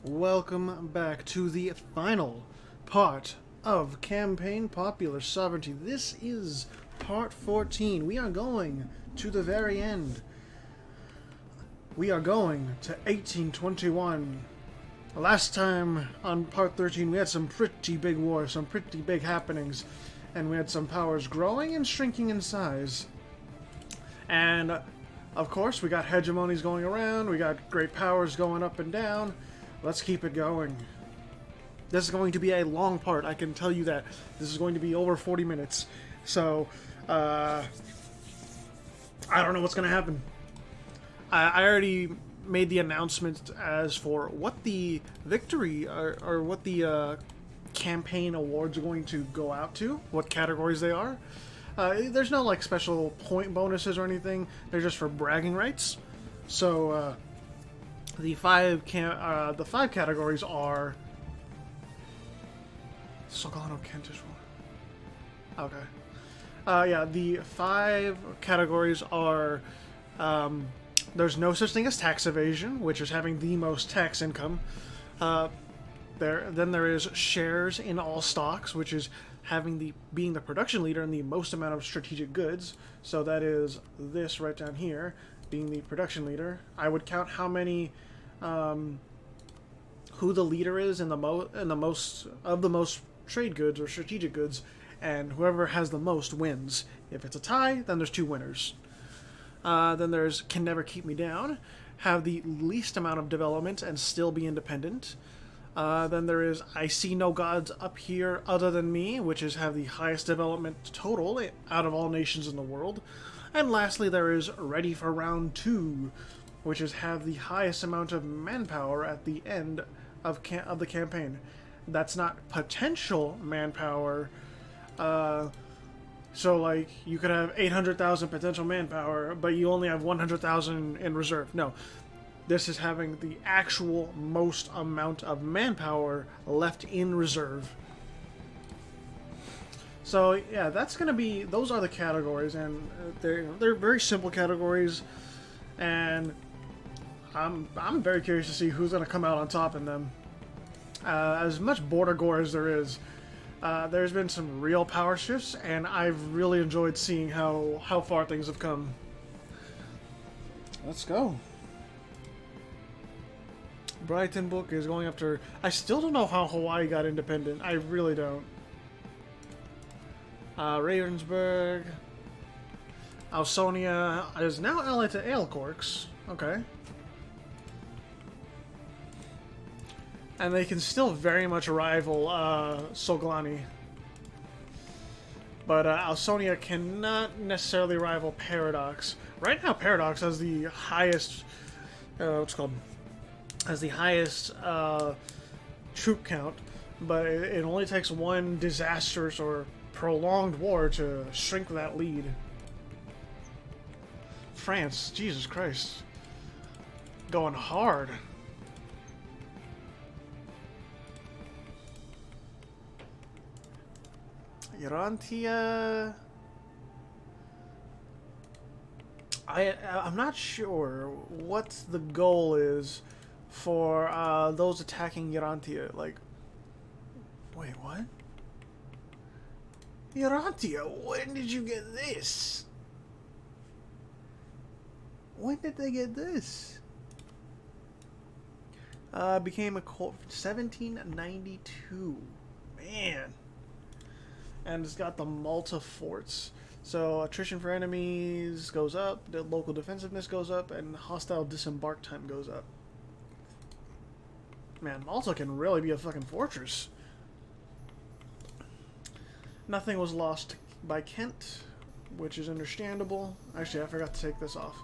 Welcome back to the final part of Campaign Popular Sovereignty. This is part 14. We are going to the very end. We are going to 1821. Last time on part 13 we had some pretty big wars, some pretty big happenings, and we had some powers growing and shrinking in size. And of course we got hegemonies going around, we got great powers going up and down. Let's keep it going. This is going to be a long part, I can tell you that. This is going to be over 40 minutes. So, I don't know what's going to happen. I already made the announcement as for what the victory, or what the campaign awards are going to go out to, what categories they are. There's no, like, special point bonuses or anything. They're just for bragging rights. So, the five categories are Solgano Kentish War. Okay. Yeah, the 5 categories are there's no such thing as tax evasion, which is having the most tax income. Then there is shares in all stocks, which is being the production leader in the most amount of strategic goods. So that is this right down here, being the production leader. I would count how many, who the leader is in the most trade goods or strategic goods, and whoever has the most wins. If it's a tie, then there's 2 winners. Then there's Can Never Keep Me Down, have the least amount of development and still be independent. Then there is I See No Gods Up Here Other Than Me, which is have the highest development total out of all nations in the world. And lastly, there is Ready for Round 2, which is have the highest amount of manpower at the end of the campaign. That's not potential manpower. So, like, you could have 800,000 potential manpower, but you only have 100,000 in reserve. No. This is having the actual most amount of manpower left in reserve. So yeah, that's gonna be. Those are the categories, and they're very simple categories, and I'm very curious to see who's gonna come out on top in them. As much border gore as there is, there's been some real power shifts, and I've really enjoyed seeing how far things have come. Let's go. Brighton book is going after. I still don't know how Hawaii got independent. I really don't. Ravensburg. Ausonia is now allied to Aelcorks. Okay. And they can still very much rival Solglani. But Ausonia cannot necessarily rival Paradox. Right now, Paradox has the highest. What's it called? Has the highest troop count, but it only takes one disastrous or prolonged war to shrink that lead. France, Jesus Christ. Going hard. Urantia. I'm not sure what the goal is for those attacking Urantia. Like, wait, what? Urantia, when did you get this? When did they get this? Became a 1792. Man. And it's got the Malta forts. So attrition for enemies goes up, the local defensiveness goes up, and hostile disembark time goes up. Man, Malta can really be a fucking fortress. Nothing was lost by Kent, which is understandable. Actually, I forgot to take this off.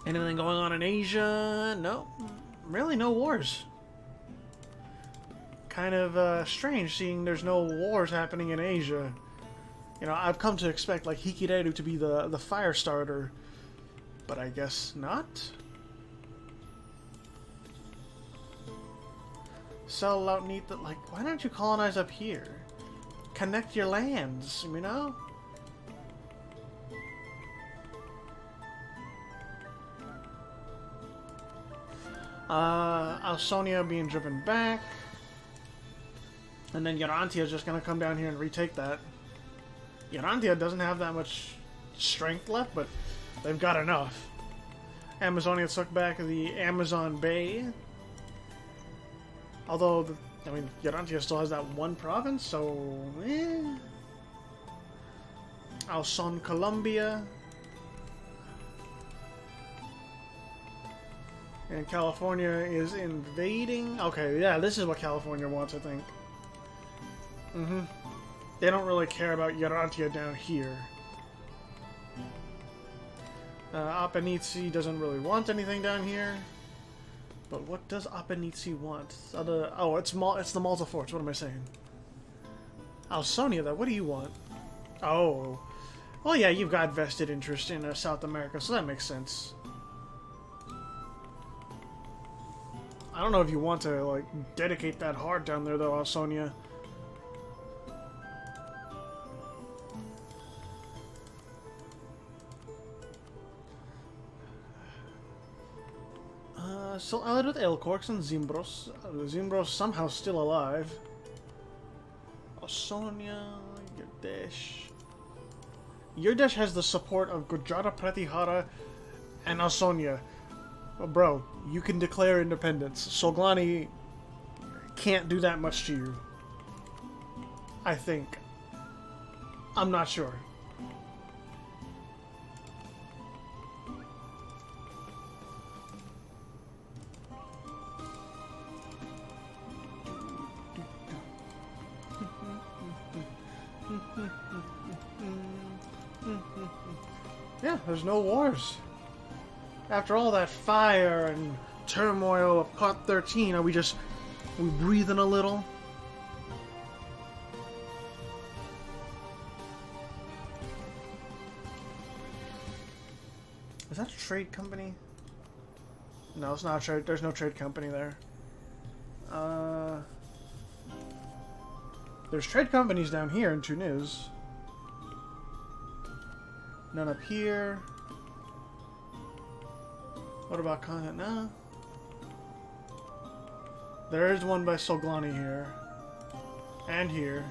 Anything going on in Asia? No. Really, no wars. Kind of strange seeing there's no wars happening in Asia. You know, I've come to expect, like, Hikireru to be the fire starter. But I guess not. Sell out neat that, like, why don't you colonize up here? Connect your lands, you know? Ausonia being driven back. And then Yarantia is just going to come down here and retake that. Yarantia doesn't have that much strength left, but they've got enough. Amazonia took back the Amazon Bay. Although, I mean, Yarantia still has that one province, so... Alson, Colombia. And California is invading. Okay, yeah, this is what California wants, I think. They don't really care about Yarantia down here. Apanitsi doesn't really want anything down here. But what does Apanitsi want? Oh, it's the Malta Forts. What am I saying? Ausonia, though. What do you want? Oh. Well, yeah, you've got vested interest in South America, so that makes sense. I don't know if you want to, like, dedicate that hard down there, though, Ausonia. Still allied with Elcorks and Zimbros. Zimbros somehow still alive. Ausonia, Yurdesh. Yurdesh has the support of Gujara Pratihara and Ausonia. Well, bro, you can declare independence. Solglani can't do that much to you. I think. I'm not sure. Yeah, there's no wars. After all that fire and turmoil of Part 13, are we breathing a little? Is that a trade company? No, it's not a trade. There's no trade company there. There's trade companies down here in Tunis. None up here. What about Continent now? There is one by Solglani here. And here.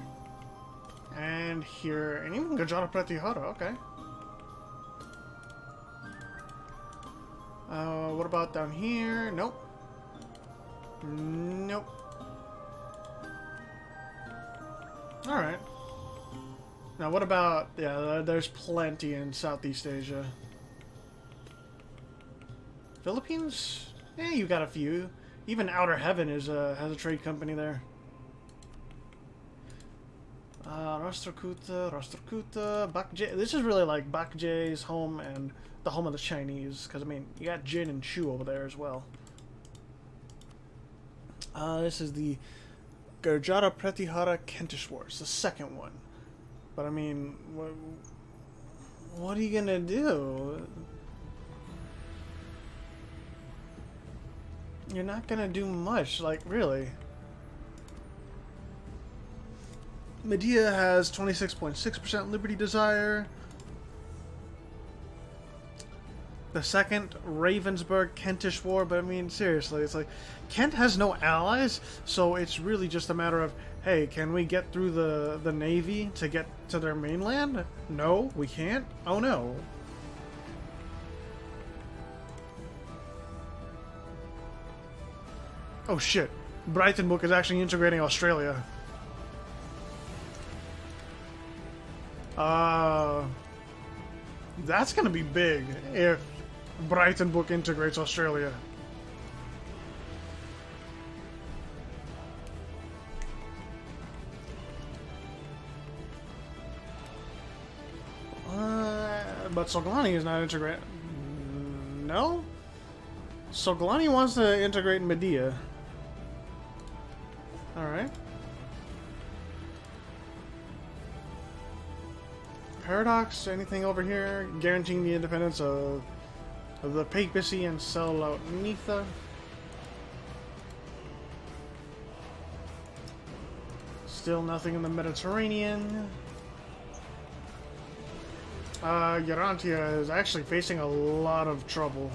And here. And even Gajara Pratihara, okay. What about down here? Nope. Nope. Alright. Now what about... Yeah, there's plenty in Southeast Asia. Philippines? Yeah, you got a few. Even Outer Heaven is has a trade company there. Rashtrakuta, Bakje. This is really like Bakje's home and the home of the Chinese. Because, I mean, you got Jin and Chu over there as well. This is the Gurjara Pratihara Kentish Wars, the second one. But, I mean, what are you going to do? You're not going to do much, like, really. Medea has 26.6% Liberty Desire. The second Ravensburg Kentish War, but I mean, seriously, it's like, Kent has no allies, so it's really just a matter of, hey, can we get through the navy to get to their mainland? No, we can't? Oh no. Oh shit, Breitenbuch is actually integrating Australia. That's gonna be big if Breitenbuch integrates Australia. But Solglani is not integrated. No? Solglani wants to integrate Medea. Alright. Paradox, anything over here guaranteeing the independence of the papacy and Salomonitha? Still nothing in the Mediterranean. Yarantia is actually facing a lot of trouble.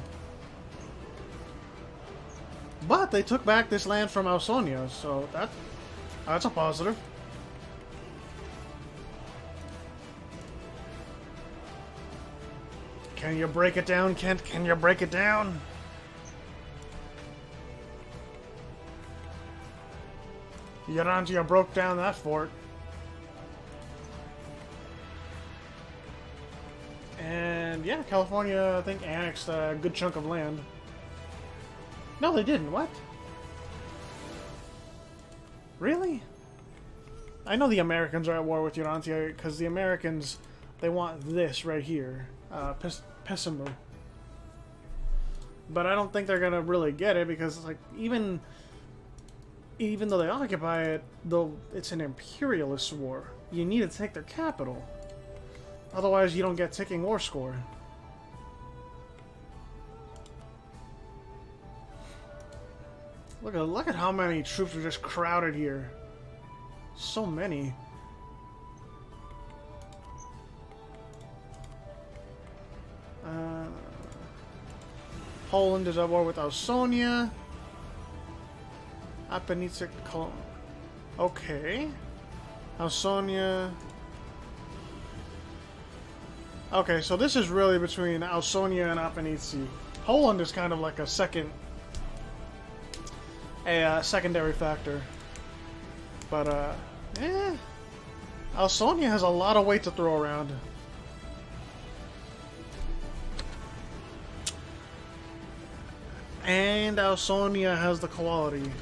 But they took back this land from Ausonia, so that's a positive. Can you break it down, Kent? Can you break it down? Urantia broke down that fort. And yeah, California, I think, annexed a good chunk of land. No, they didn't. What? Really? I know the Americans are at war with Urantia because the Americans, they want this right here. Pessimu. But I don't think they're gonna really get it because, like, even though they occupy it, though it's an imperialist war, you need to take their capital. Otherwise, you don't get ticking war score. Look at how many troops are just crowded here. So many. Poland is at war with Ausonia. Apenice. Okay. Ausonia. Okay, so this is really between Ausonia and Apenice. Poland is kind of like a secondary factor. But, Ausonia has a lot of weight to throw around. And Ausonia has the quality.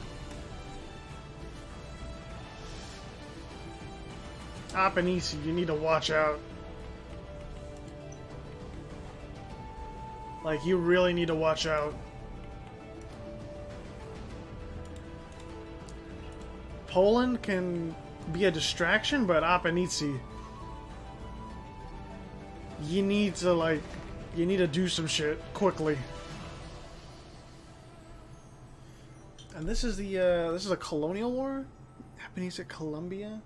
Apenice, you need to watch out. Like, you really need to watch out. Poland can be a distraction, but Apenice, you need to do some shit quickly. And this is a colonial war? Apenice, Colombia?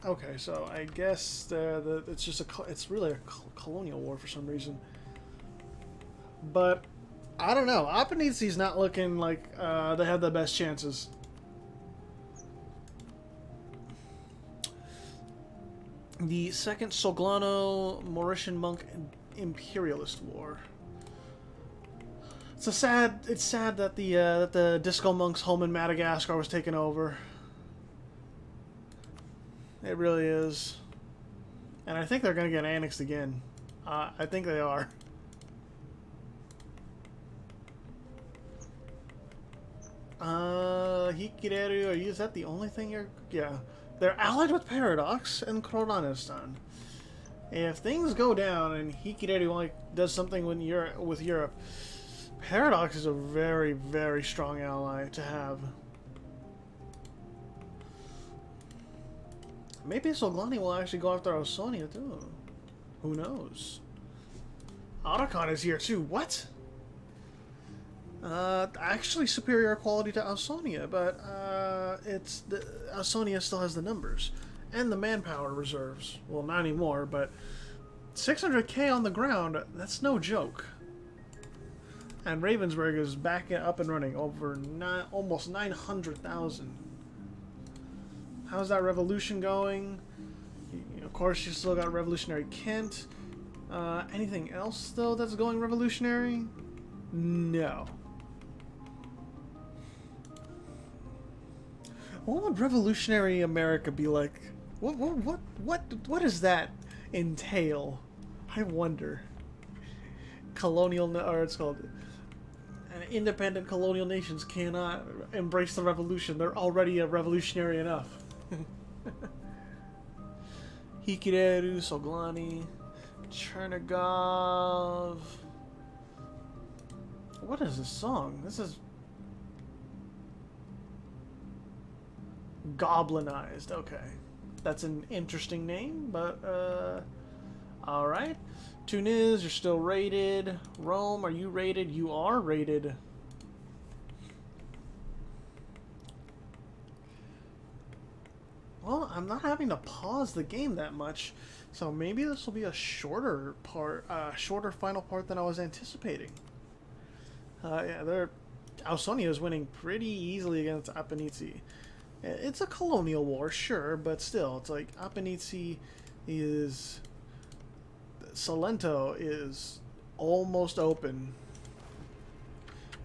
Okay, so I guess it's really a colonial war for some reason. But I don't know. Apenice's not looking like they have the best chances. The Second Soglano-Mauritian Monk Imperialist War. It's sad that the Disco Monk's home in Madagascar was taken over. It really is. And I think they're going to get annexed again. I think they are. Hikireru, is that the only thing you're... Yeah. They're allied with Paradox and Kroranistan. If things go down and Hikireru does something with Europe, Paradox is a very, very strong ally to have. Maybe Soglani will actually go after Ausonia too. Who knows? Otacon is here too. What? Actually superior quality to Ausonia, but Ausonia still has the numbers and the manpower reserves. Well, not anymore, but 600k on the ground. That's no joke. And Ravensburg is back up and running over almost 900,000. How's that revolution going? Of course, you still got Revolutionary Kent. Anything else, though, that's going revolutionary? No. What would revolutionary America be like? What does that entail? I wonder. Or it's called... Independent colonial nations cannot embrace the revolution. They're already revolutionary enough. Hikireru, Soglani, Chernigov. What is this song? This is Goblinized. Okay. That's an interesting name, but alright. Tunis, you're still rated. Rome, are you rated? You are rated. Well, I'm not having to pause the game that much, so maybe this will be a shorter part, shorter final part than I was anticipating. Yeah, they're Ausonia is winning pretty easily against Apenizi. It's a colonial war, sure, but still, it's like Apenizi is Salento is almost open,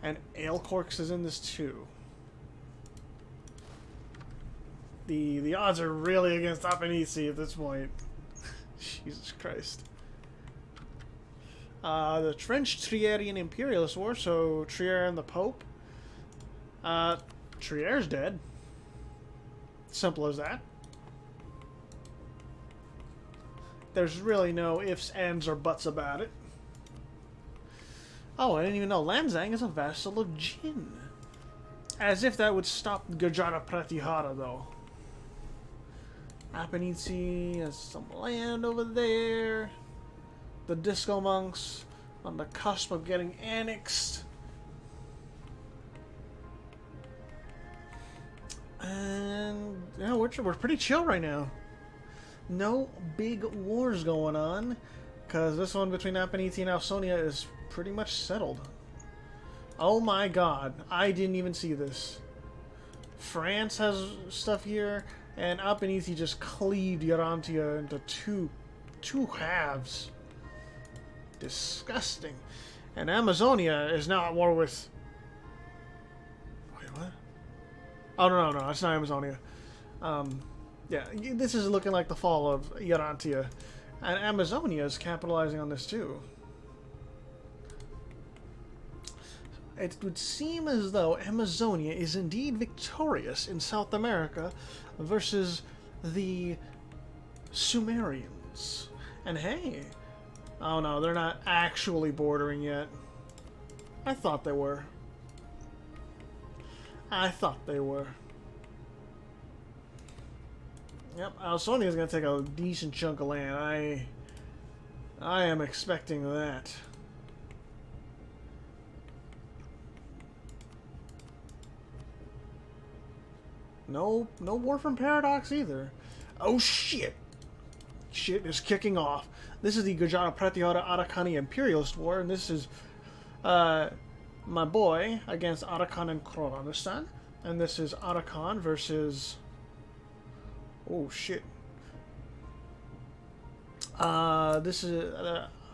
and Alecorks is in this too. The odds are really against Apenizi at this point. Jesus Christ. The French Trierian Imperialist War, so Trier and the Pope. Trier's dead. Simple as that. There's really no ifs, ands, or buts about it. Oh, I didn't even know Lanzang is a vassal of Jin. As if that would stop Gajara Pratihara, though. Apenizi has some land over there. The Disco Monks on the cusp of getting annexed. And yeah, we're pretty chill right now. No big wars going on, because this one between Apenizi and Ausonia is pretty much settled. Oh my god, I didn't even see this. France has stuff here, and Apenizi just cleaved Urantia into two halves. Disgusting. And Amazonia is now at war with... Wait, what? Oh, no, it's not Amazonia. Yeah, this is looking like the fall of Urantia. And Amazonia is capitalizing on this too. It would seem as though Amazonia is indeed victorious in South America versus the Sumerians. And hey, oh no, they're not actually bordering yet. I thought they were. Yep, Ausonia is going to take a decent chunk of land. I am expecting that. No war from Paradox either. Oh shit! Shit is kicking off. This is the Gajara Pratihara Arakani Imperialist War, and this is my boy against Arakan and Khroranistan. And this is Arakan versus... Oh shit. This is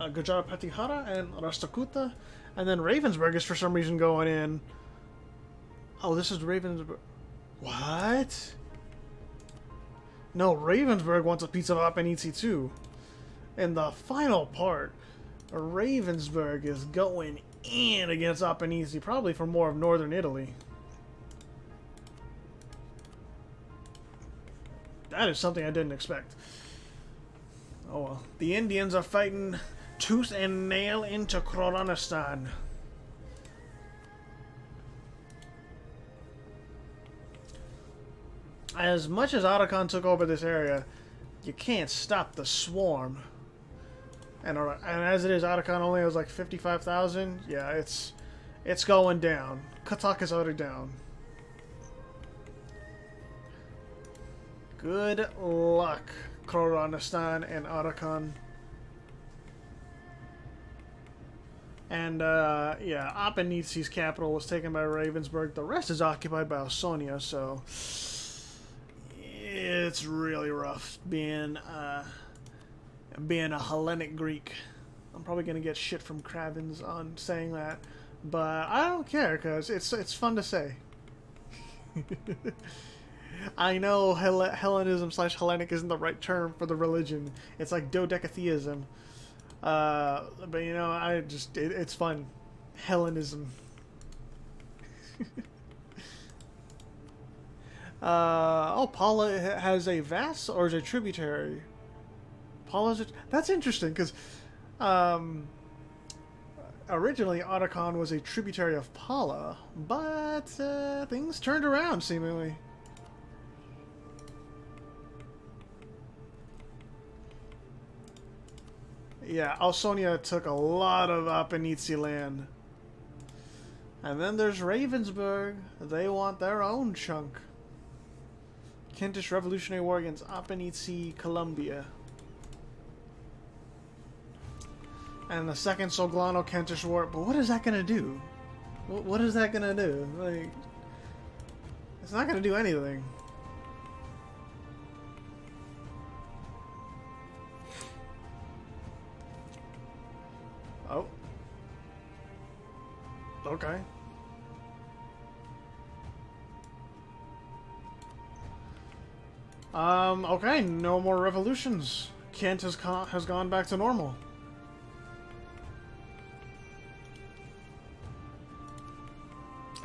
Gajara Pratihara and Rastakuta. And then Ravensburg is for some reason going in. Oh, this is Ravensburg. What? No, Ravensburg wants a piece of Apenizi too. In the final part, Ravensburg is going in against Apenizi, probably for more of northern Italy. That is something I didn't expect. Oh well. The Indians are fighting tooth and nail into Khroranistan. As much as Arakan took over this area, you can't stop the swarm. And as it is, Arakan only has like 55,000. Yeah, it's going down. Katak is already down. Good luck, Khroranistan and Arakan. And yeah, Apenizi's capital was taken by Ravensburg. The rest is occupied by Ausonia, so it's really rough being a Hellenic Greek. I'm probably gonna get shit from Kravens on saying that, but I don't care because it's fun to say. I know Hellenism / Hellenic isn't the right term for the religion. It's like dodecatheism. But you know, it's fun. Hellenism. Oh, Paula has a vassal or is a tributary. That's interesting because originally Otacon was a tributary of Paula, but things turned around seemingly. Yeah, Ausonia took a lot of Apenizi land. And then there's Ravensburg. They want their own chunk. Kentish Revolutionary War against Apenizi, Columbia. And the Second Soglano Kentish War. But what is that going to do? What is that gonna do? Like, it's not gonna do anything. Oh. Okay. Okay, no more revolutions. Kent has gone back to normal.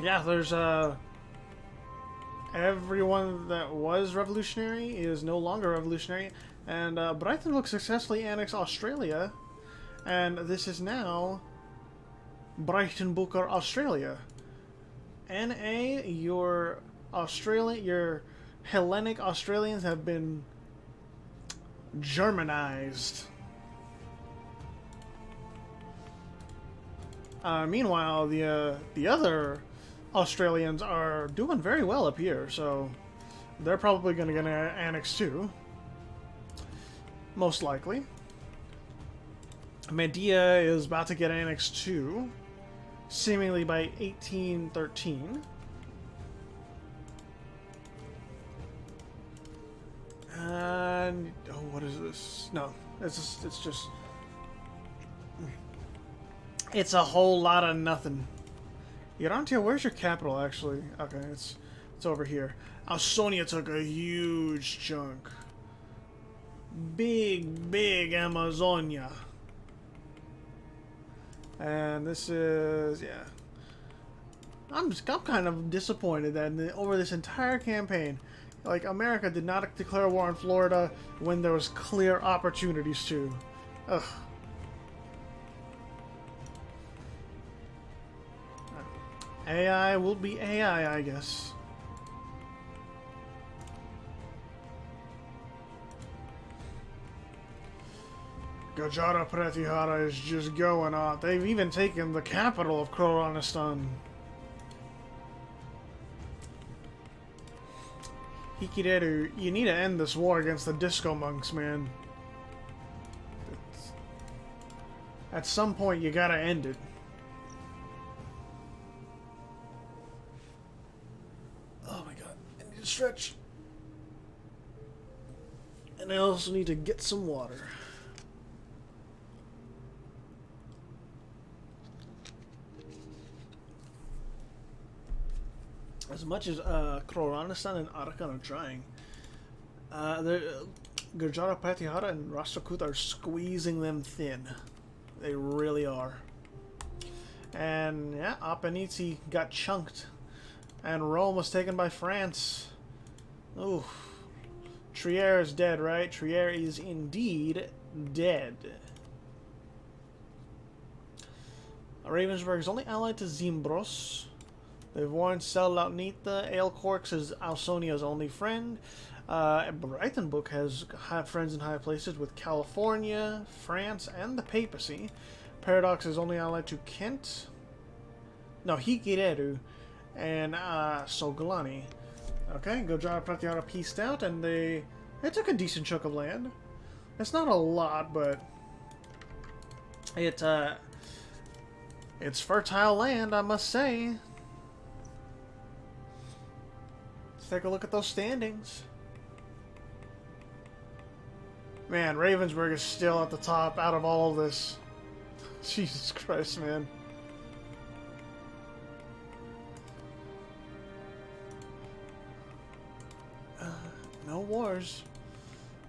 Yeah, there's, everyone that was revolutionary is no longer revolutionary, and, Breitenbuk successfully annexed Australia, and this is now Breitenbuker Australia. NA, your Hellenic Australians have been Germanized. Meanwhile, the other Australians are doing very well up here, so they're probably going to get annexed too. Most likely. Medea is about to get annexed too, seemingly by 1813. And oh, what is this? No, it's just it's a whole lot of nothing. Urantia, where's your capital actually? Okay, it's over here. Ausonia took a huge chunk. Big Amazonia. And this is, yeah. I'm kind of disappointed that over this entire campaign, like, America did not declare war on Florida when there was clear opportunities to. Ugh. AI will be AI, I guess. Gajara Pratihara is just going on. They've even taken the capital of Khuranistan. Hikireru, you need to end this war against the disco monks, man. At some point, you gotta end it. Oh my god, I need to stretch. And I also need to get some water. As much as Khuranistan and Arakan are trying, Gurjara Patihara and Rashtrakuta are squeezing them thin. They really are. And yeah, Apenizi got chunked. And Rome was taken by France. Ooh. Trier is dead, right? Trier is indeed dead. Ravensburg is only allied to Zimbros. They've warned Selaunitha. Aelcorx is Ausonia's only friend. Breitenbuk has friends in high places with California, France, and the papacy. Paradox is only allied to Kent. No, Hikireru and Soglani. Okay, Gojara Pratyahara pieced out, and they took a decent chunk of land. It's not a lot, but it's fertile land, I must say. Let's take a look at those standings. Man, Ravensburg is still at the top out of all of this. Jesus Christ, man. No wars.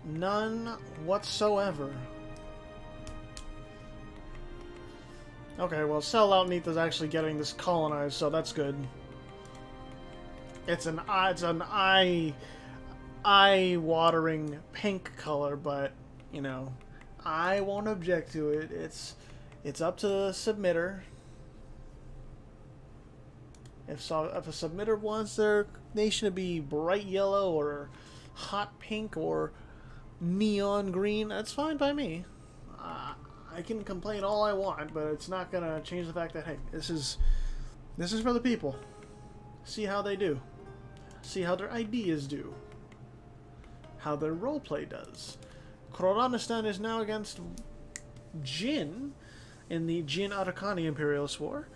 None whatsoever. Okay, well, Selaunitha's actually getting this colonized, so that's good. It's an eye-watering pink color, but you know, I won't object to it. It's up to the submitter. If a submitter wants their nation to be bright yellow or hot pink or neon green, that's fine by me. I can complain all I want, but it's not gonna change the fact that, hey, this is for the people. See how they do. See how their ideas do. How their roleplay does. Khuranistan is now against Jin in the Jin Arakani Imperialist War.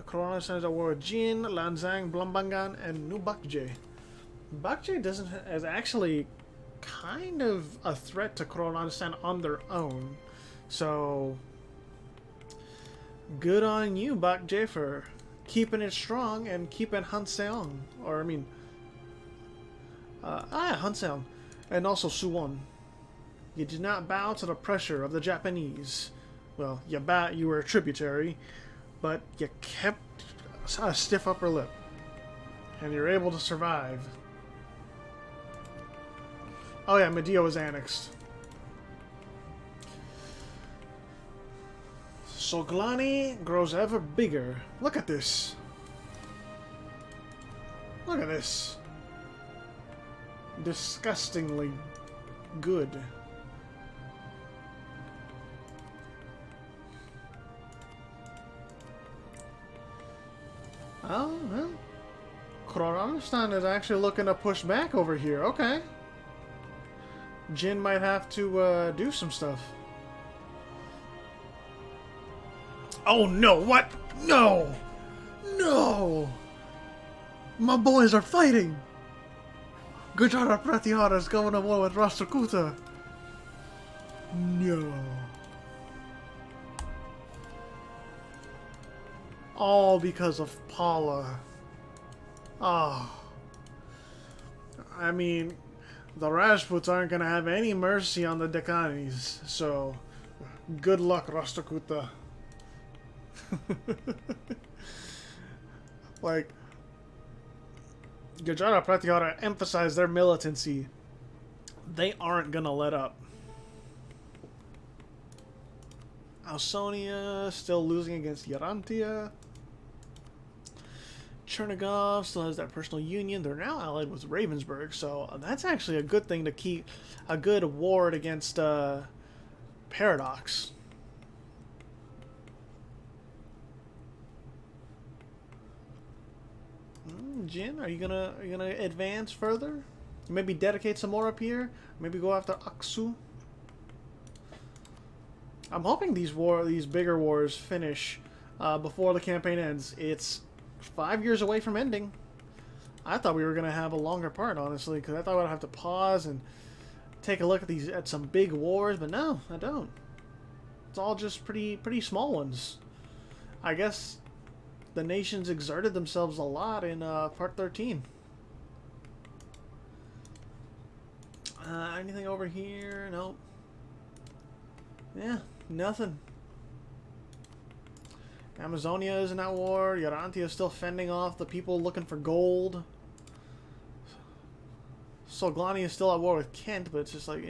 Kroranistan is at war with Jin, Lanzang, Blambangan, and New Bakje. Bakje is actually kind of a threat to Kroranistan on their own. So, good on you, Bakje, for keeping it strong and keeping Hanseong. Or, I mean, Hanseong. And also Suwon. You did not bow to the pressure of the Japanese. Well, you were a tributary, but you kept a stiff upper lip. And you're able to survive. Oh yeah, Medio was annexed. Soglani grows ever bigger. Look at this. Look at this. Disgustingly good. Oh, well. Kroranistan is actually looking to push back over here. Okay. Jin might have to do some stuff. Oh no, what? No! No! My boys are fighting! Gujara Pratyahara is going to war with Rashtrakuta. No. All because of Paula. Ah. Oh. I mean, the Rajputs aren't going to have any mercy on the Deccani's, so good luck, Rashtrakuta. Like, Gujara Pratyahara emphasized their militancy. They aren't gonna let up. Ausonia still losing against Yarantia. Chernigov still has that personal union. They're now allied with Ravensburg, so that's actually a good thing to keep a good ward against Paradox. Jin, are you gonna advance further? Maybe dedicate some more up here. Maybe go after Aksu. I'm hoping these bigger wars finish before the campaign ends. It's 5 years away from ending. I thought we were gonna have a longer part, honestly, because I thought I'd have to pause and take a look at some big wars, but no, I don't. It's all just pretty small ones. I guess the nations exerted themselves a lot in part 13. Anything over here? Nope. Yeah, nothing. Amazonia isn't at war. Yarantia is still fending off the people looking for gold. Soglani is still at war with Kent, but it's just like,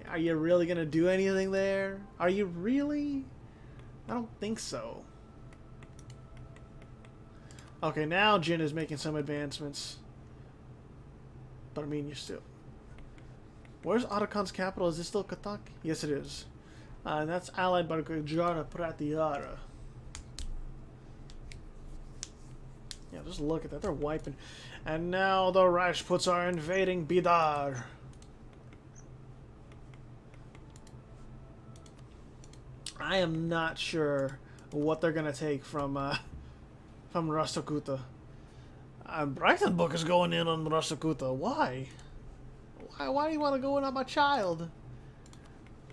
are you really going to do anything there? Are you really? I don't think so. Okay, now Jin is making some advancements. But I mean, you're still... Where's Ottokon's capital? Is this still Katak? Yes, it is. And that's allied by Gujara Pratyahara. Yeah, just look at that. They're wiping. And now the Rajputs are invading Bidar. I am not sure what they're going to take from Rashtrakuta. Breitenbuck is going in on Rashtrakuta. Why? Why do you want to go in on my child?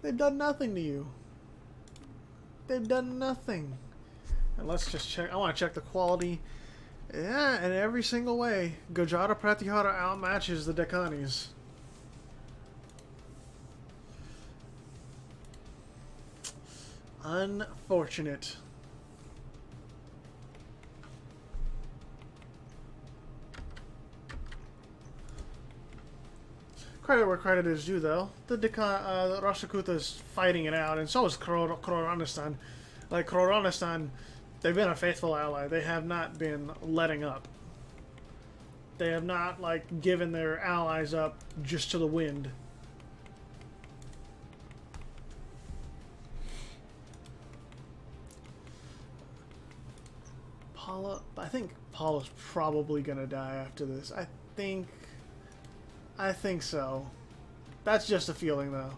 They've done nothing to you. They've done nothing. And let's just check. I want to check the quality. Yeah, in every single way, Gujara Pratyahara outmatches the Deccanis. Unfortunate. Credit where credit is due, though. The Rashtrakuta is fighting it out, and so is Kroranistan. Like, Kroranistan, they've been a faithful ally. They have not been letting up. They have not, like, given their allies up just to the wind. Paula, I think Paula's probably gonna die after this. I think so. That's just a feeling, though.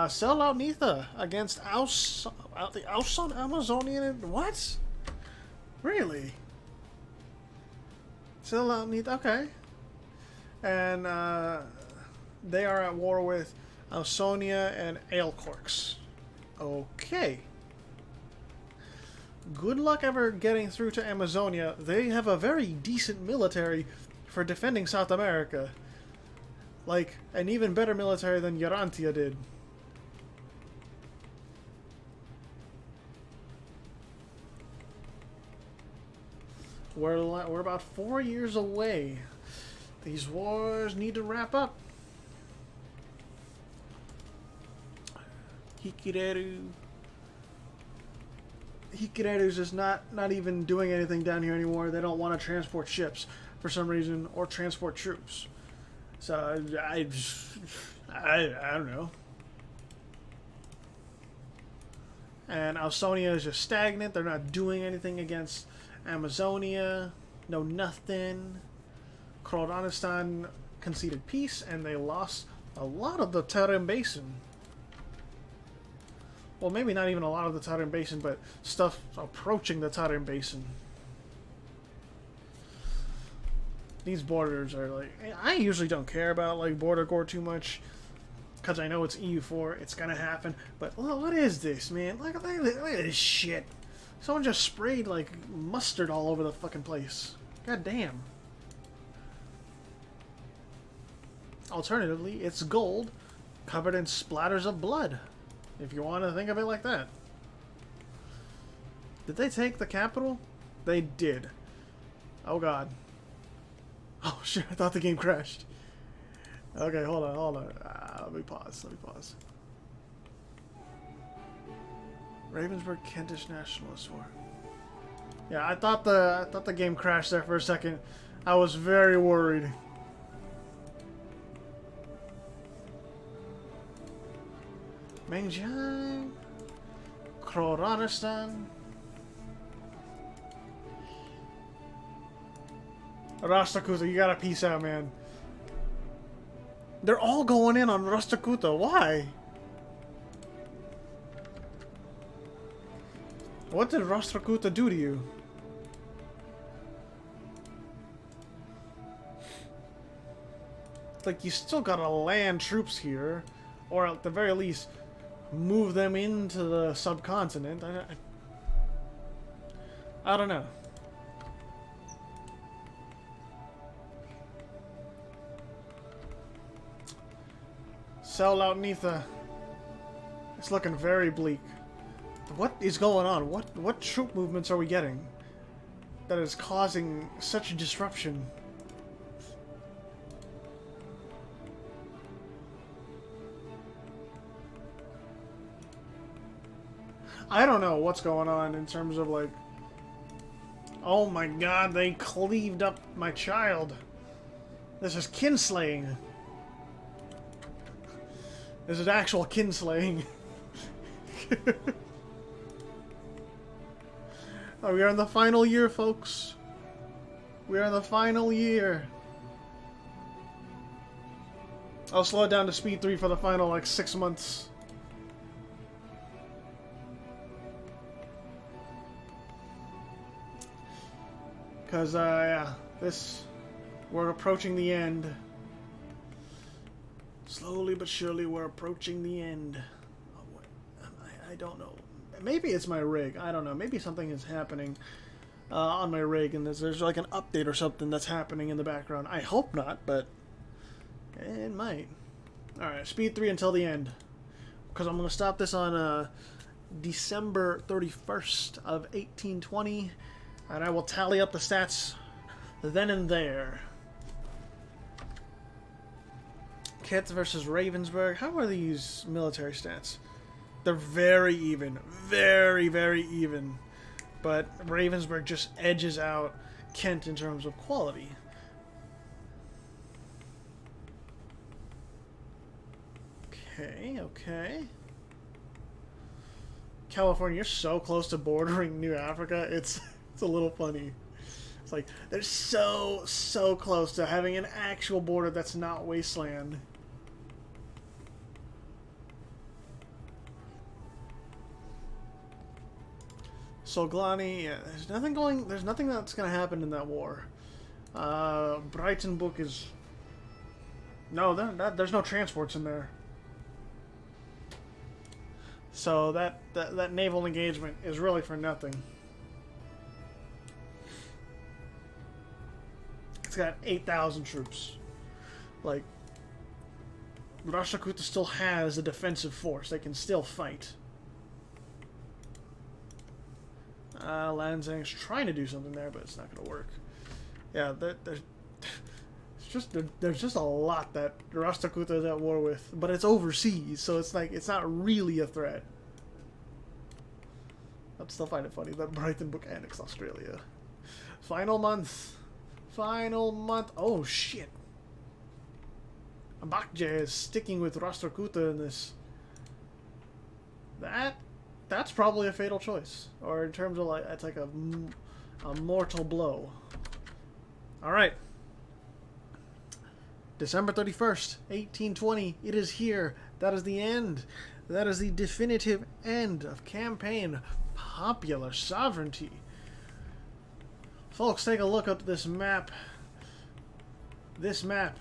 Sell out Nitha against the Auson Amazonian. What? Really? Sell out Nitha. Okay. And they are at war with Ausonia and Aelcorks. Okay. Good luck ever getting through to Amazonia. They have a very decent military for defending South America. Like, an even better military than Urantia did. We're about 4 years away. These wars need to wrap up. Hikireru's just not even doing anything down here anymore. They don't want to transport ships for some reason or transport troops. So I don't know. And Ausonia is just stagnant. They're not doing anything against Amazonia. No nothing. Kroranistan conceded peace and they lost a lot of the Tarim Basin. Well, maybe not even a lot of the Tarim Basin, but stuff approaching the Tarim Basin. These borders are like... I usually don't care about like border gore too much. Because I know it's EU4, it's gonna happen. But what is this, man? Look at this shit. Someone just sprayed like mustard all over the fucking place. God damn. Alternatively, it's gold covered in splatters of blood. If you want to think of it like that. Did they take the capital? They did. Oh god. Oh shit, I thought the game crashed. Okay, hold on. Let me pause. Ravensburg Kentish Nationalist War. Yeah, I thought the game crashed there for a second. I was very worried. Mengjiang, Kroranistan, Rastakuta, you gotta peace out, man. They're all going in on Rastakuta. Why? What did Rastakuta do to you? Like, you still gotta land troops here, or at the very least move them into the subcontinent. I don't know. Sell out Nitha. It's looking very bleak. What is going on? What troop movements are we getting that is causing such disruption? I don't know what's going on in terms of like... Oh my god, they cleaved up my child. This is kinslaying. This is actual kinslaying. Oh, we are in the final year, folks. We are in the final year. I'll slow it down to speed 3 for the final, like, 6 months. Because, yeah, we're approaching the end. Slowly but surely, we're approaching the end. I don't know. Maybe it's my rig. I don't know. Maybe something is happening on my rig, and there's like an update or something that's happening in the background. I hope not, but it might. Alright, speed 3 until the end. Because I'm going to stop this on December 31st of 1820. And I will tally up the stats then and there. Kent versus Ravensburg. How are these military stats? They're very even. Very, very even. But Ravensburg just edges out Kent in terms of quality. Okay. California, you're so close to bordering New Africa. It's a little funny. It's like they're so close to having an actual border that's not wasteland. Solglani, yeah, there's nothing that's gonna happen in that war. Breitenbuch is... No, there's no transports in there. So that naval engagement is really for nothing. It's got 8,000 troops. Like, Rashtrakuta still has a defensive force. They can still fight. Lanzang's trying to do something there, but it's not going to work. Yeah, there's just a lot that Rashtrakuta is at war with, but it's overseas, so it's like it's not really a threat. I'd still find it funny that Breitenbuch annexed Australia. Final month. Final month. Oh shit. Bakje is sticking with Rashtrakuta in this. That's probably a fatal choice, or in terms of like it's like a mortal blow. All right. December 31st, 1820. It is here. That is the end. That is the definitive end of campaign Popular Sovereignty. Folks, take a look at this map. This map,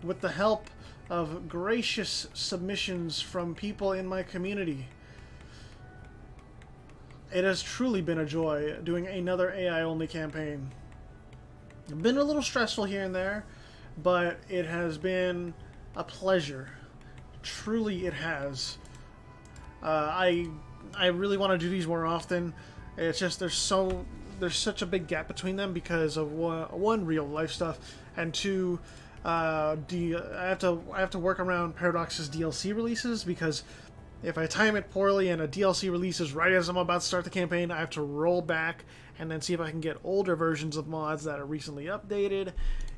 with the help of gracious submissions from people in my community. It has truly been a joy doing another AI-only campaign. It's been a little stressful here and there, but it has been a pleasure. Truly it has. I really want to do these more often. It's just there's such a big gap between them because of one real life stuff, and two, I have to work around Paradox's DLC releases, because if I time it poorly and a DLC releases right as I'm about to start the campaign, I have to roll back and then see if I can get older versions of mods that are recently updated.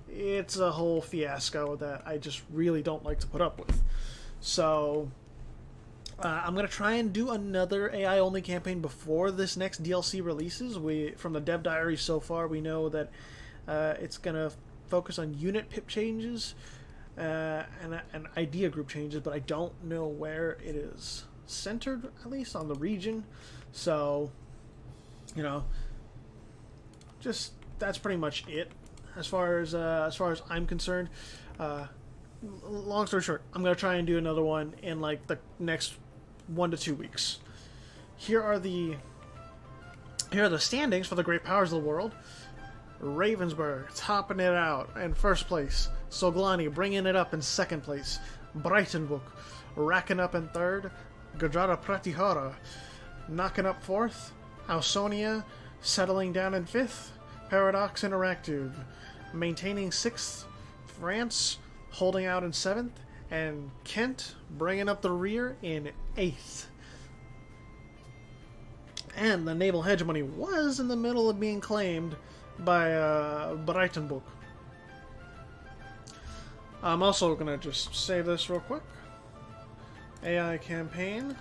It's a whole fiasco that I just really don't like to put up with. So I'm going to try and do another AI-only campaign before this next DLC releases. From the dev diary so far, we know that it's going to focus on unit pip changes and idea group changes, but I don't know where it is centered, at least on the region. So, just that's pretty much it as far as I'm concerned. Long story short, I'm going to try and do another one in like the next 1 to 2 weeks. Here are the standings for the great powers of the world. Ravensburg topping it out in first place. Solglani bringing it up in second place. Breitenbuch racking up in third. Gujarat Pratihara knocking up fourth. Ausonia settling down in fifth. Paradox Interactive maintaining sixth. France holding out in seventh. And Kent bringing up the rear in eighth. And the naval hegemony was in the middle of being claimed by Breitenbuch. I'm also going to just save this real quick. AI campaign.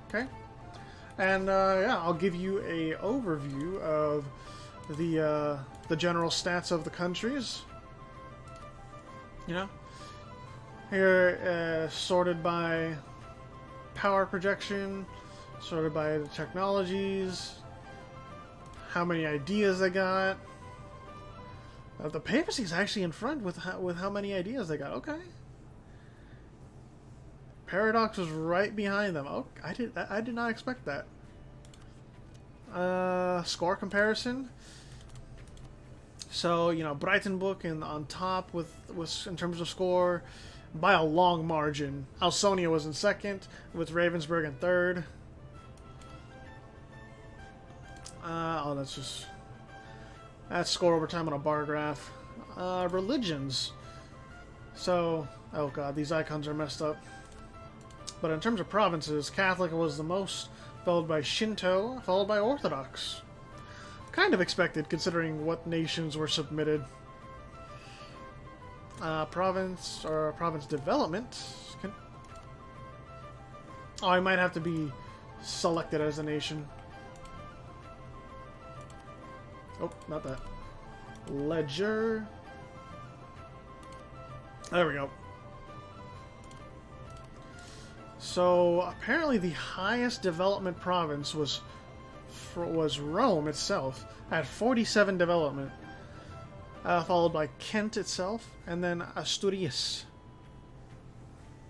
Okay. And yeah, I'll give you a overview of the general stats of the countries. Here, sorted by power projection, sorted by the technologies, how many ideas they got. The papacy is actually in front with how many ideas they got. Okay. Paradox was right behind them. Oh, I did not expect that. Score comparison. So, Breitenbuch on top with in terms of score by a long margin. Ausonia was in second, with Ravensburg in third. That's score over time on a bar graph. Religions. So, oh god, these icons are messed up. But in terms of provinces, Catholic was the most, followed by Shinto, followed by Orthodox. Kind of expected, considering what nations were submitted. Province development. Oh, I might have to be selected as a nation. Oh, not that. Ledger. There we go. So apparently the highest development province was Rome itself at 47 development, followed by Kent itself, and then Asturias.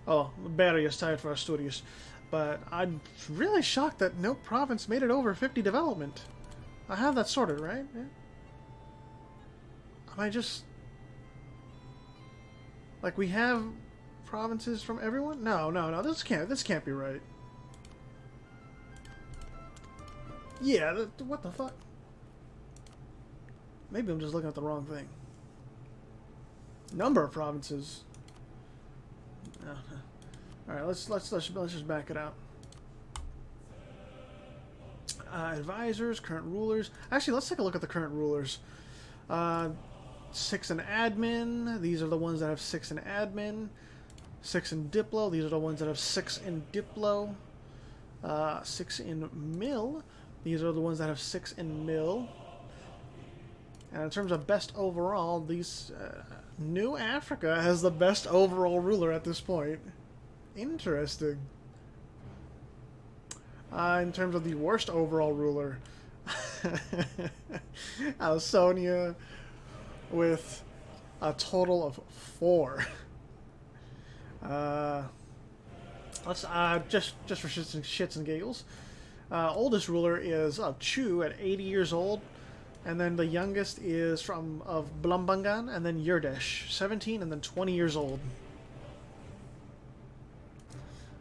Oh, Berry is tied for Asturias, but I'm really shocked that no province made it over 50 development. I have that sorted, right? Yeah. Am I just like we have provinces from everyone? No, no, no. This can't be right. Yeah, what the fuck? Maybe I'm just looking at the wrong thing. Number of provinces. Oh. All right, let's just back it out. Advisors, current rulers. Actually, let's take a look at the current rulers. 6 in admin. These are the ones that have 6 in admin. 6 in Diplo. These are the ones that have 6 in Diplo. 6 in mill. These are the ones that have 6 in mill. And in terms of best overall, these New Africa has the best overall ruler at this point. Interesting. In terms of the worst overall ruler, Ausonia with a total of 4. Let's just for shits and giggles. Oldest ruler is Chu at 80 years old, and then the youngest is of Blambangan, and then Yurdesh, 17, and then 20 years old.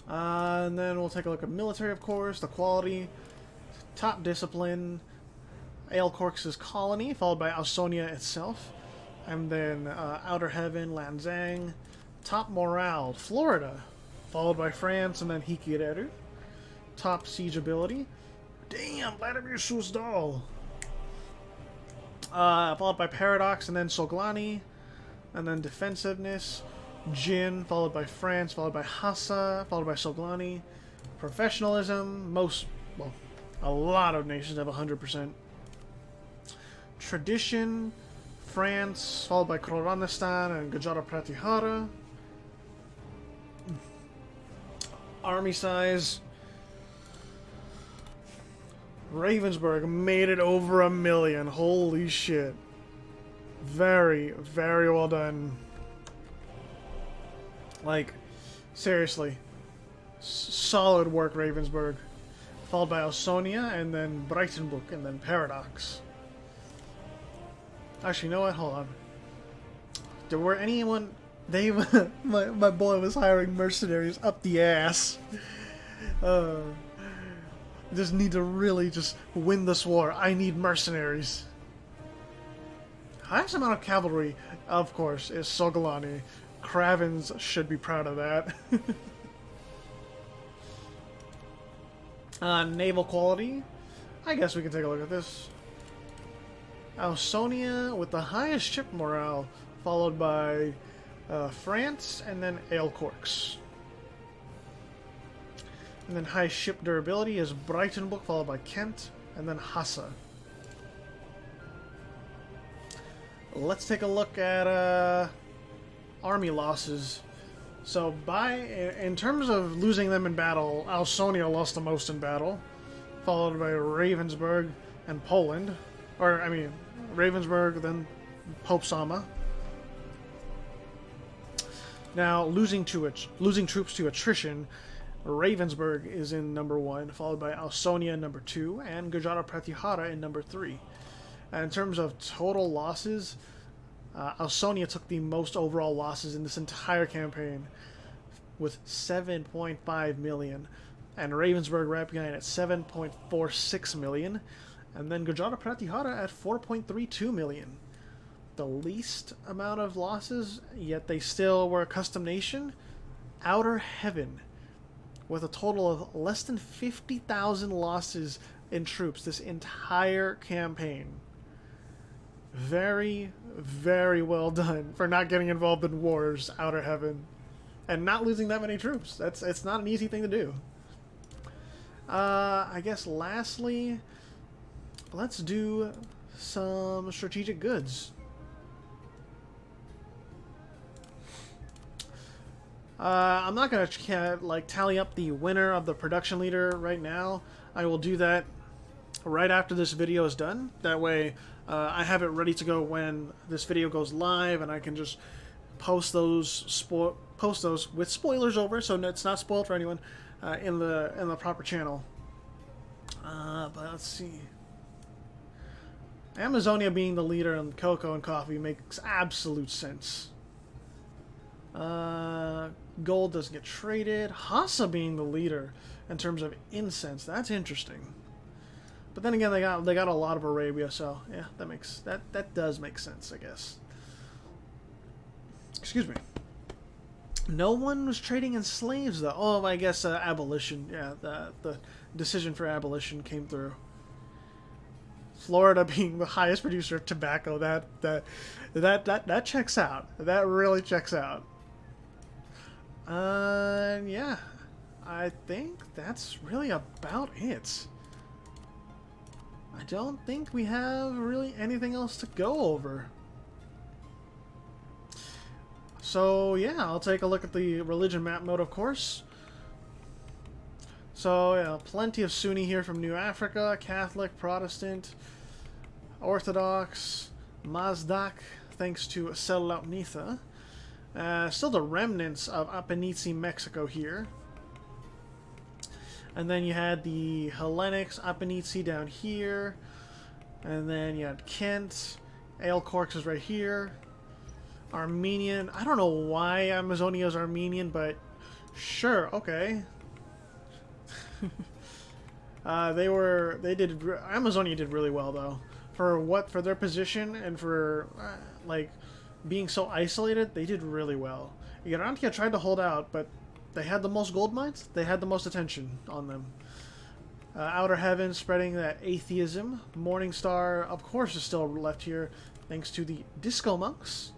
And then we'll take a look at military, of course, the quality, top discipline, Aelcork's colony, followed by Ausonia itself, and then Outer Heaven, Lanzang, top morale, Florida, followed by France, and then Hikireru, top siege ability, damn, Vladimir Suzdal, followed by Paradox, and then Soglani, and then defensiveness, Jin, followed by France, followed by Hassa, followed by Soglani. Professionalism, a lot of nations have 100%. Tradition, France, followed by Khuranistan and Gajara Pratihara. Army size, Ravensburg made it over 1 million. Holy shit. Very, very well done. Like, seriously. Solid work, Ravensburg. Followed by Ausonia, and then Breitenbuch, and then Paradox. Actually, you know what? Hold on. There were anyone... my boy was hiring mercenaries up the ass. Just need to really just win this war. I need mercenaries. Highest amount of cavalry, of course, is Soglani. Kravens should be proud of that. Naval quality. I guess we can take a look at this. Ausonia with the highest ship morale, followed by France, and then Aelcorks. And then high ship durability is Breitenbuch, followed by Kent, and then Hassa. Let's take a look at army losses. So in terms of losing them in battle, Ausonia lost the most in battle, followed by Ravensburg and Poland. Or, I mean, Ravensburg, then Pope Sama. Now, losing troops to attrition, Ravensburg is in number 1, followed by Ausonia in number 2, and Gajara Pratihara in number 3. And in terms of total losses, Ausonia took the most overall losses in this entire campaign, with 7.5 million, and Ravensburg wrapping in at 7.46 million, and then Gajara Pratihara at 4.32 million. The least amount of losses, yet they still were a custom nation, Outer Heaven, with a total of less than 50,000 losses in troops this entire campaign. Very, very well done for not getting involved in wars, Outer Heaven, and not losing that many troops. It's not an easy thing to do. I guess lastly, let's do some strategic goods. I'm not going to like tally up the winner of the production leader right now. I will do that right after this video is done. That way I have it ready to go when this video goes live, and I can just post those with spoilers over, so it's not spoiled for anyone in the proper channel. But let's see. Amazonia being the leader in cocoa and coffee makes absolute sense. Gold doesn't get traded. Hassa being the leader in terms of incense, that's interesting. But then again, they got a lot of Arabia, so yeah, that does make sense, I guess. Excuse me. No one was trading in slaves though. Oh, I guess abolition. Yeah, the decision for abolition came through. Florida being the highest producer of tobacco, that checks out. That really checks out. Yeah, I think that's really about it. I don't think we have really anything else to go over. So yeah, I'll take a look at the religion map mode, of course. So yeah, plenty of Sunni here from New Africa, Catholic, Protestant, Orthodox, Mazdak, thanks to Seleucnitha. Still the remnants of Apenizi, Mexico here. And then you had the Hellenics, Apenizi down here. And then you had Kent, Alecorks is right here. Armenian, I don't know why Amazonia is Armenian, but sure, okay. Amazonia did really well though. For their position and for like being so isolated, they did really well. Urantia tried to hold out, but they had the most gold mines. They had the most attention on them. Outer Heaven spreading that atheism. Morningstar, of course, is still left here thanks to the Disco Monks.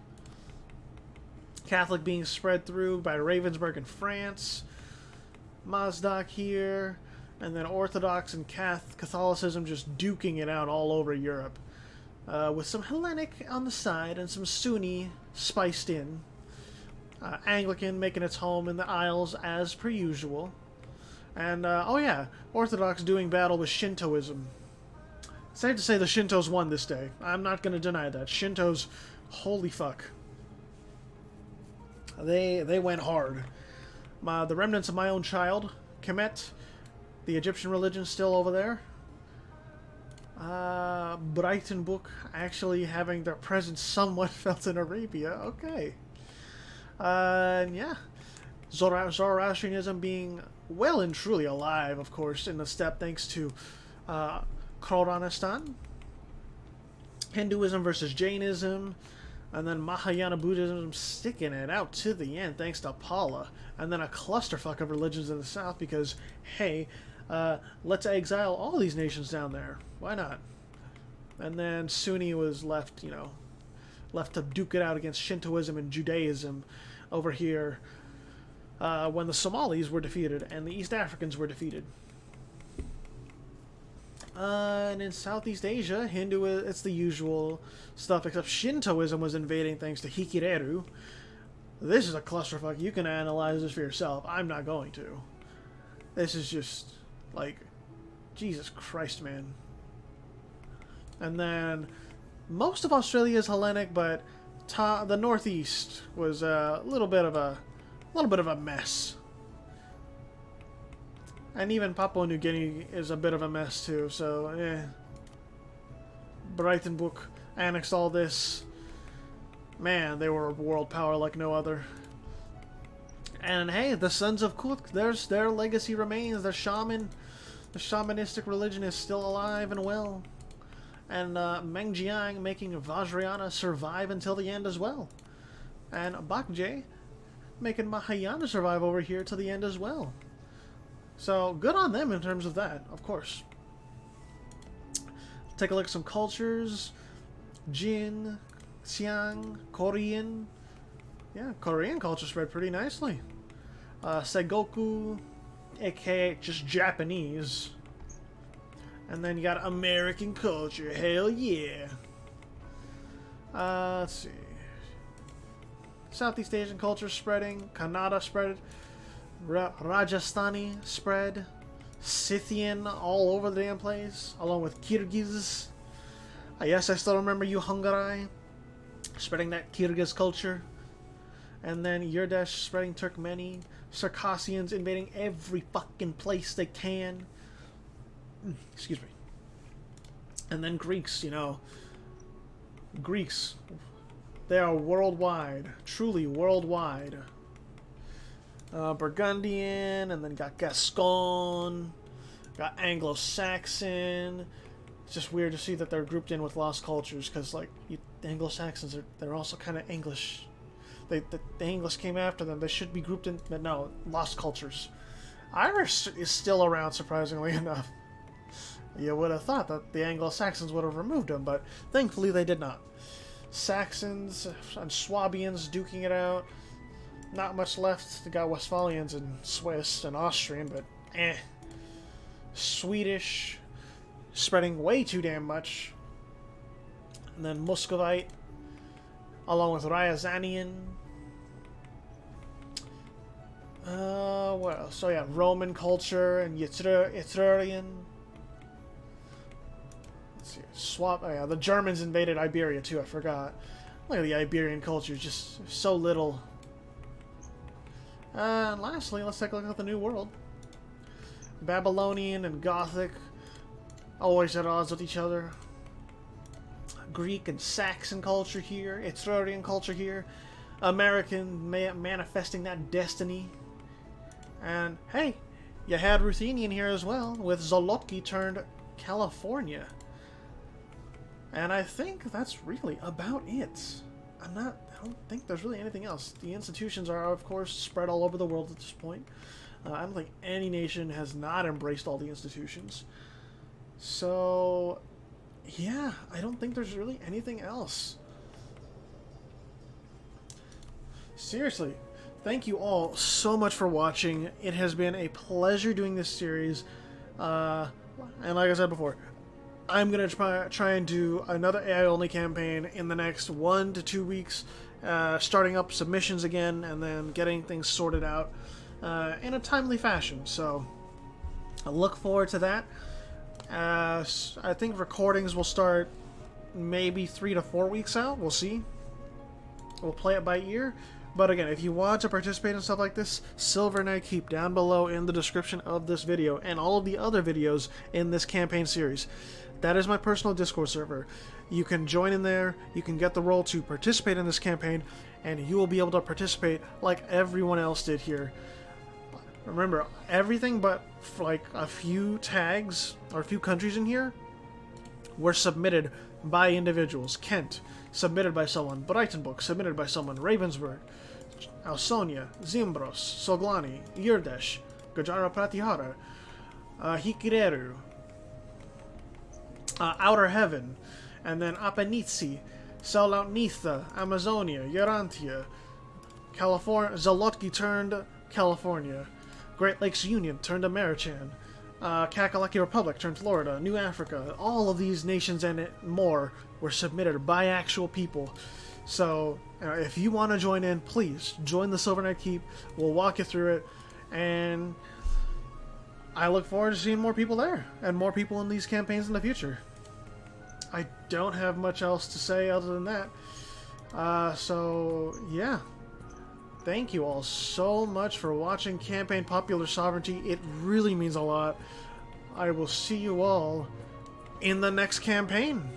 Catholic being spread through by Ravensburg in France. Mazdak here. And then Orthodox and Catholicism just duking it out all over Europe. With some Hellenic on the side and some Sunni spiced in. Anglican making its home in the Isles as per usual. And, oh yeah, Orthodox doing battle with Shintoism. Safe to say the Shintos won this day. I'm not going to deny that. Shintos, holy fuck. They went hard. The remnants of my own child, Kemet, the Egyptian religion still over there. Breitenbuch actually having their presence somewhat felt in Arabia. Okay. Yeah. Zoroastrianism being well and truly alive, of course, in the steppe thanks to Khuranistan. Hinduism versus Jainism. And then Mahayana Buddhism sticking it out to the end thanks to Pala. And then a clusterfuck of religions in the south because, hey, let's exile all these nations down there. Why not? And then Sunni was left, you know, left to duke it out against Shintoism and Judaism over here when the Somalis were defeated and the East Africans were defeated. And in Southeast Asia, it's the usual stuff, except Shintoism was invading thanks to Hikireru. This is a clusterfuck. You can analyze this for yourself. I'm not going to. This is just, like, Jesus Christ, man. And then, most of Australia is Hellenic, but the Northeast was a little bit of a mess. And even Papua New Guinea is a bit of a mess too, so eh. Breitenbuch annexed all this. Man, they were a world power like no other. And hey, the Sons of Kut, their legacy remains. The shamanistic religion is still alive and well. And Mengjiang making Vajrayana survive until the end as well. And Bakje making Mahayana survive over here to the end as well. So, good on them in terms of that, of course. Take a look at some cultures. Jin, Xiang, Korean. Yeah, Korean culture spread pretty nicely. Seigoku, aka just Japanese. And then you got American culture, hell yeah. Let's see. Southeast Asian culture spreading. Kannada spread. Rajasthani spread. Scythian all over the damn place, along with Kyrgyz. Yes, I still remember you, Hungarai, spreading that Kyrgyz culture. And then Yurdesh spreading Turkmeni. Circassians invading every fucking place they can. Excuse me. And then Greeks, you know. Greeks. They are worldwide. Truly worldwide. Burgundian, and then got Gascon. Got Anglo-Saxon. It's just weird to see that they're grouped in with lost cultures, because, like, the Anglo-Saxons, they're also kind of English. The English came after them. They should be grouped in, but no, lost cultures. Irish is still around, surprisingly enough. You would have thought that the Anglo-Saxons would have removed them, but thankfully they did not. Saxons and Swabians duking it out. Not much left. They got Westphalians and Swiss and Austrian, but eh. Swedish, spreading way too damn much. And then Muscovite, along with Ryazanian. What else? So yeah, Roman culture and Etrurian. Let's see. Oh yeah, the Germans invaded Iberia too, I forgot. Look at the Iberian culture, just so little. And lastly, let's take a look at the New World. Babylonian and Gothic, always at odds with each other. Greek and Saxon culture here, Etrurian culture here, American manifesting that destiny. And hey, you had Ruthenian here as well, with Zolotki turned California. And I think that's really about it. I don't think there's really anything else. The institutions are, of course, spread all over the world at this point. I don't think any nation has not embraced all the institutions. So, yeah, I don't think there's really anything else. Seriously, thank you all so much for watching. It has been a pleasure doing this series. And like I said before, I'm going to try and do another AI-only campaign in the next 1 to 2 weeks, starting up submissions again, and then getting things sorted out in a timely fashion. So I look forward to that. I think recordings will start maybe 3 to 4 weeks out. We'll see. We'll play it by ear. But again, if you want to participate in stuff like this, Silver Knight Keep down below in the description of this video and all of the other videos in this campaign series. That is my personal Discord server. You can join in there, you can get the role to participate in this campaign, and you will be able to participate like everyone else did here. Remember, everything but like a few tags or a few countries in here were submitted by individuals. Kent, submitted by someone. Breitenbuch, submitted by someone. Ravensburg, Ausonia, Zimbros, Soglani, Yurdesh, Gajara Pratihara, Hikireru, Outer Heaven, and then Apanitsi, Salaunitha, Amazonia, Urantia, California, Zolotki turned California, Great Lakes Union turned Americhan, Kakalaki Republic turned Florida, New Africa. All of these nations and more were submitted by actual people. So if you want to join in, please join the Silver Knight Keep. We'll walk you through it, and I look forward to seeing more people there and more people in these campaigns in the future. I don't have much else to say other than that. So yeah, thank you all so much for watching Campaign Popular Sovereignty. It really means a lot. I will see you all in the next campaign.